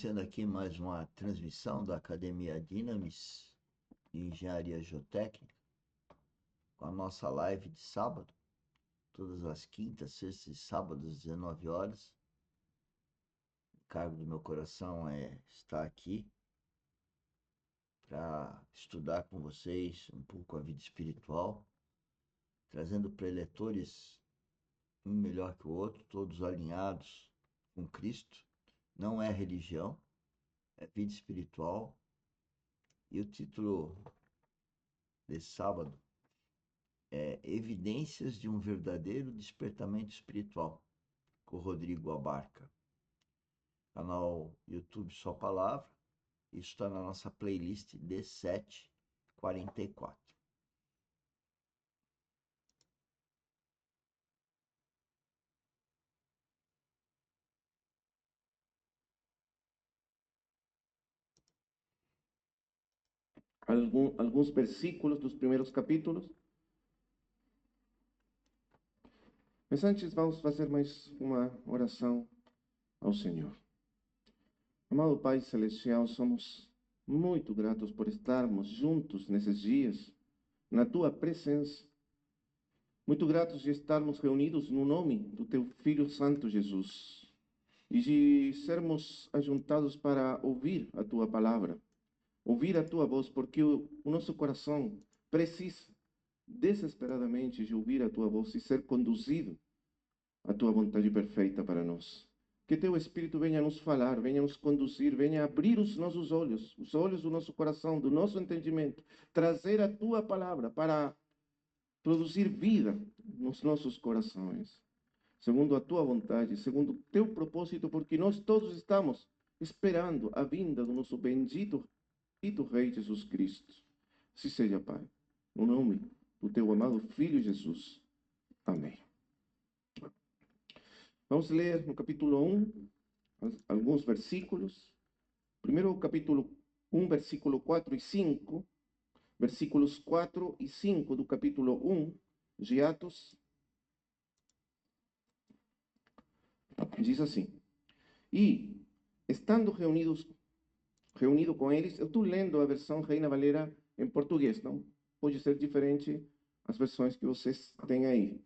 Sendo aqui mais uma transmissão da Academia Dynamis de Engenharia Geotécnica, com a nossa live de sábado, todas as quintas, sextas e sábados, às 19 horas. O cargo do meu coração é estar aqui para estudar com vocês um pouco a vida espiritual, trazendo preletores um melhor que o outro, todos alinhados com Cristo. Não é religião, é vida espiritual. E o título desse sábado é Evidências de um Verdadeiro Despertamento Espiritual, com o Rodrigo Abarca. Canal YouTube Só Palavra. Isso está na nossa playlist D744. Alguns versículos dos primeiros capítulos. Mas antes vamos fazer mais uma oração ao Senhor. Amado Pai Celestial, somos muito gratos por estarmos juntos nesses dias, na Tua presença. Muito gratos de estarmos reunidos no nome do Teu Filho Santo Jesus e de sermos ajuntados para ouvir a Tua palavra, ouvir a Tua voz, porque o nosso coração precisa desesperadamente de ouvir a Tua voz e ser conduzido à Tua vontade perfeita para nós. Que Teu Espírito venha nos falar, venha nos conduzir, venha abrir os nossos olhos, os olhos do nosso coração, do nosso entendimento, trazer a Tua palavra para produzir vida nos nossos corações, segundo a Tua vontade, segundo o Teu propósito, porque nós todos estamos esperando a vinda do nosso bendito Rei Jesus Cristo. Se seja, Pai, no nome do Teu amado Filho Jesus. Amém. Vamos ler no capítulo 1, alguns versículos. Primeiro, capítulo 1, versículo 4 e 5. Versículos 4 e 5 do capítulo 1 de Atos. Diz assim: E, estando reunido com eles, eu estou lendo a versão Reina Valera em português, não? Pode ser diferente as versões que vocês têm aí.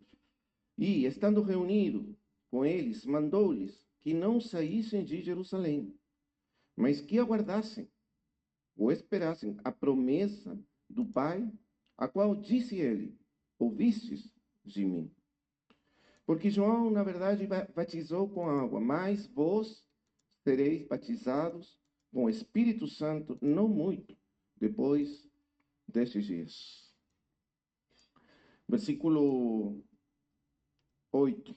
E, estando reunido com eles, mandou-lhes que não saíssem de Jerusalém, mas que aguardassem ou esperassem a promessa do Pai, a qual disse ele: ouvistes de mim. Porque João, na verdade, batizou com água, mas vós sereis batizados com o Espírito Santo não muito depois destes dias. Versículo 8.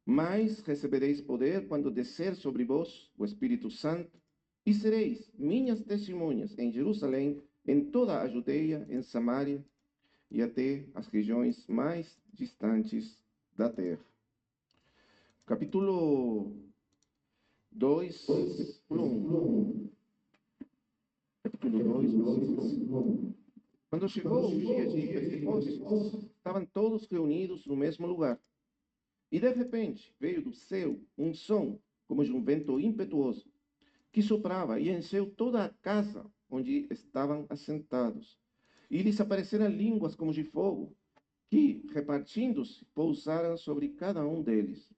Mas recebereis poder quando descer sobre vós o Espírito Santo, e sereis minhas testemunhas em Jerusalém, em toda a Judeia, em Samaria e até as regiões mais distantes da terra. Capítulo 2, versículo 1. Capítulo 2, versículo 1. Quando chegou o dia de Pentecostes, estavam todos reunidos no mesmo lugar. E de repente veio do céu um som, como de um vento impetuoso, que soprava e encheu toda a casa onde estavam assentados. E lhes apareceram línguas como de fogo, que, repartindo-se, pousaram sobre cada um deles.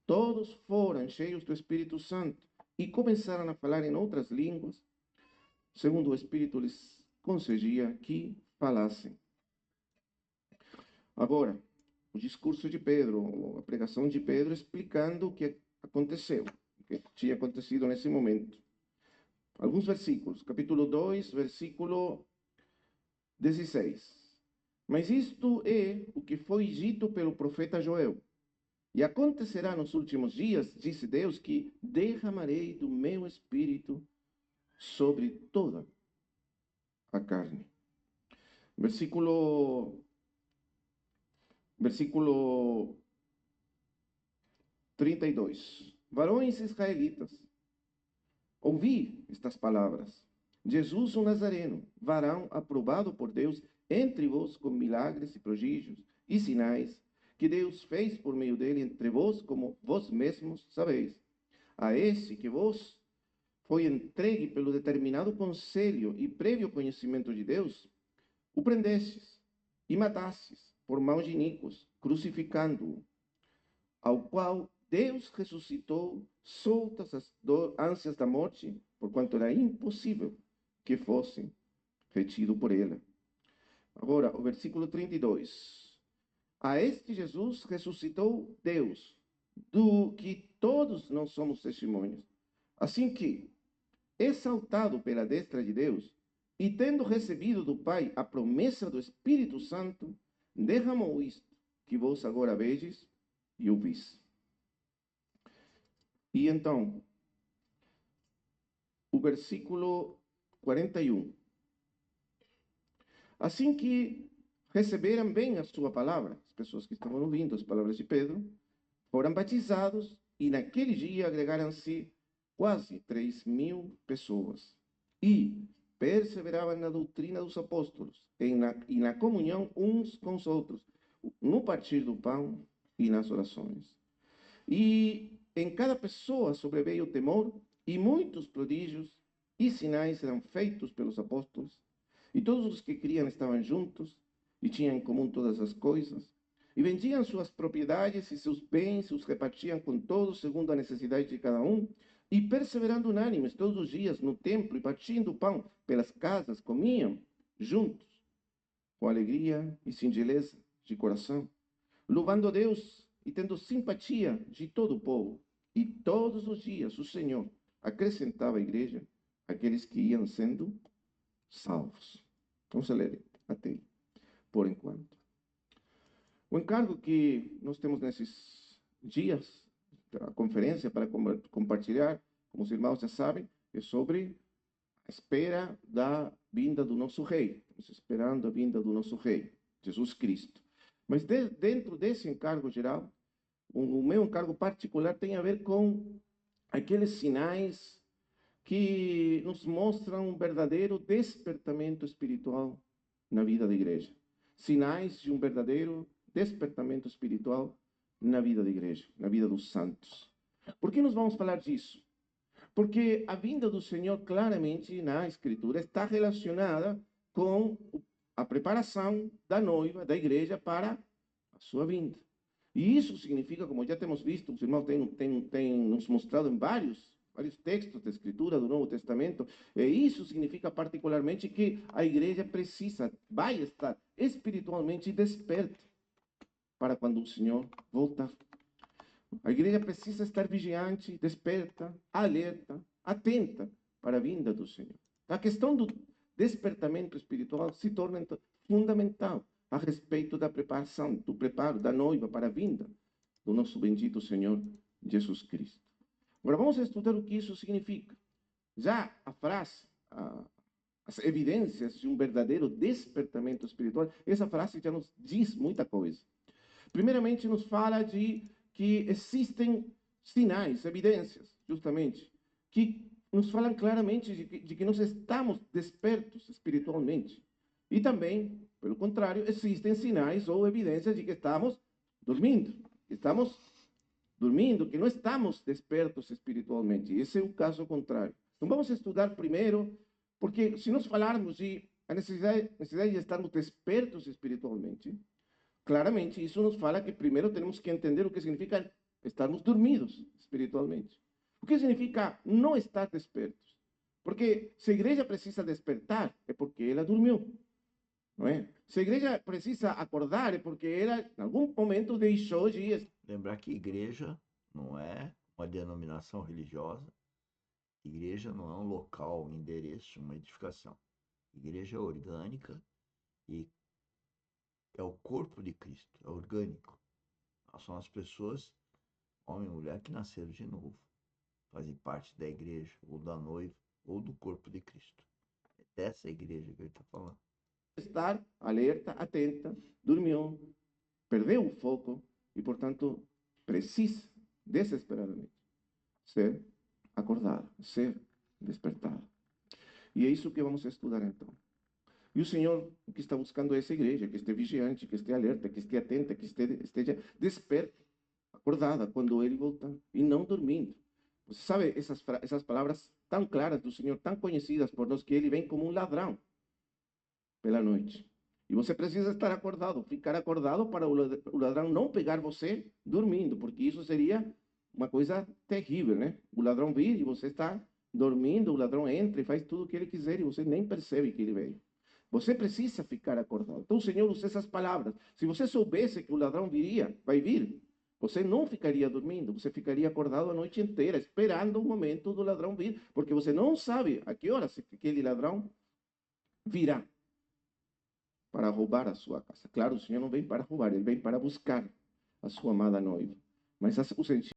Todos foram cheios do Espírito Santo e começaram a falar em outras línguas, segundo o Espírito lhes concedia que falassem. Agora, o discurso de Pedro, a pregação de Pedro, explicando o que aconteceu, o que tinha acontecido nesse momento. Alguns versículos, capítulo 2, versículo 16. Mas isto é o que foi dito pelo profeta Joel. E acontecerá nos últimos dias, disse Deus, que derramarei do meu espírito sobre toda a carne. Versículo 32. Varões israelitas, ouvi estas palavras. Jesus, o Nazareno, varão aprovado por Deus entre vós com milagres e prodígios e sinais que Deus fez por meio dele entre vós, como vós mesmos sabeis. A esse que vos foi entregue pelo determinado conselho e prévio conhecimento de Deus, o prendestes e matastes por mãos de iníquos, crucificando-o, ao qual Deus ressuscitou, soltas as ânsias da morte, porquanto era impossível que fosse retido por ela. Agora, o versículo 32. A este Jesus ressuscitou Deus, do que todos nós somos testemunhas. Assim que, exaltado pela destra de Deus, e tendo recebido do Pai a promessa do Espírito Santo, derramou isto que vós agora vedes e ouvis. E então, o versículo 41. Assim que receberam bem a sua palavra, as pessoas que estavam ouvindo as palavras de Pedro, foram batizados e naquele dia agregaram-se quase 3.000 pessoas. E perseveravam na doutrina dos apóstolos e na comunhão uns com os outros, no partir do pão e nas orações. E em cada pessoa sobreveio o temor, e muitos prodígios e sinais eram feitos pelos apóstolos. E todos os que criam estavam juntos e tinham em comum todas as coisas. E vendiam suas propriedades e seus bens, os repartiam com todos, segundo a necessidade de cada um. E perseverando unânimes todos os dias no templo e partindo o pão pelas casas, comiam juntos, com alegria e singeleza de coração, louvando a Deus e tendo simpatia de todo o povo. E todos os dias o Senhor acrescentava à igreja aqueles que iam sendo salvos. Vamos ler até aí, por enquanto. O encargo que nós temos nesses dias, a conferência para compartilhar, como os irmãos já sabem, é sobre a espera da vinda do nosso Rei. Estamos esperando a vinda do nosso Rei, Jesus Cristo. Mas dentro desse encargo geral, o meu encargo particular tem a ver com aqueles sinais que nos mostram um verdadeiro despertamento espiritual na vida da igreja. Sinais de um verdadeiro despertamento espiritual na vida da igreja, na vida dos santos. Por que nós vamos falar disso? Porque a vinda do Senhor, claramente, na Escritura, está relacionada com a preparação da noiva, da igreja, para a sua vinda. E isso significa, como já temos visto, os irmãos têm nos mostrado em vários textos da Escritura, do Novo Testamento, e isso significa particularmente que a igreja vai estar espiritualmente desperta para quando o Senhor voltar. A igreja precisa estar vigiante, desperta, alerta, atenta para a vinda do Senhor. A questão do despertamento espiritual se torna então fundamental a respeito da preparação, do preparo da noiva para a vinda do nosso bendito Senhor Jesus Cristo. Agora vamos estudar o que isso significa. Já a frase, as evidências de um verdadeiro despertamento espiritual, essa frase já nos diz muita coisa. Primeiramente, nos fala de que existem sinais, evidências, justamente, que nos falam claramente de que nós estamos despertos espiritualmente. E também, pelo contrário, existem sinais ou evidências de que estamos dormindo. Que não estamos despertos espiritualmente. Esse é o caso contrário. Então vamos estudar primeiro, porque se nós falarmos de a necessidade de estarmos despertos espiritualmente, claramente isso nos fala que primeiro temos que entender o que significa estarmos dormidos espiritualmente. O que significa não estar despertos? Porque se a igreja precisa despertar, é porque ela dormiu. Não é? Se a igreja precisa acordar, é porque ela, em algum momento, deixou de... Lembrar que igreja não é uma denominação religiosa. Igreja não é um local, um endereço, uma edificação. Igreja é orgânica e é o corpo de Cristo, é orgânico. São as pessoas, homem e mulher, que nasceram de novo. Fazem parte da igreja, ou da noiva, ou do corpo de Cristo. É dessa igreja que ele está falando. Estar alerta, atenta, dormiu, perdeu o foco e, portanto, precisa desesperadamente ser acordada, ser despertada. E é isso que vamos estudar então. E o Senhor o que está buscando é essa igreja, que esteja vigiante, que esteja alerta, que esteja atenta, que esteja desperta, acordada quando Ele voltar, e não dormindo. Você sabe, essas palavras tão claras do Senhor, tão conhecidas por nós, que ele vem como um ladrão pela noite. E você precisa estar acordado, ficar acordado para o ladrão não pegar você dormindo, porque isso seria uma coisa terrível, né? O ladrão vir e você está dormindo, o ladrão entra e faz tudo o que ele quiser e você nem percebe que ele veio. Você precisa ficar acordado. Então o Senhor usa essas palavras. Se você soubesse que o ladrão viria, vai vir, você não ficaria dormindo, você ficaria acordado a noite inteira, esperando o momento do ladrão vir, porque você não sabe a que horas aquele ladrão virá para roubar a sua casa. Claro, o Senhor não vem para roubar, ele vem para buscar a sua amada noiva. Mas o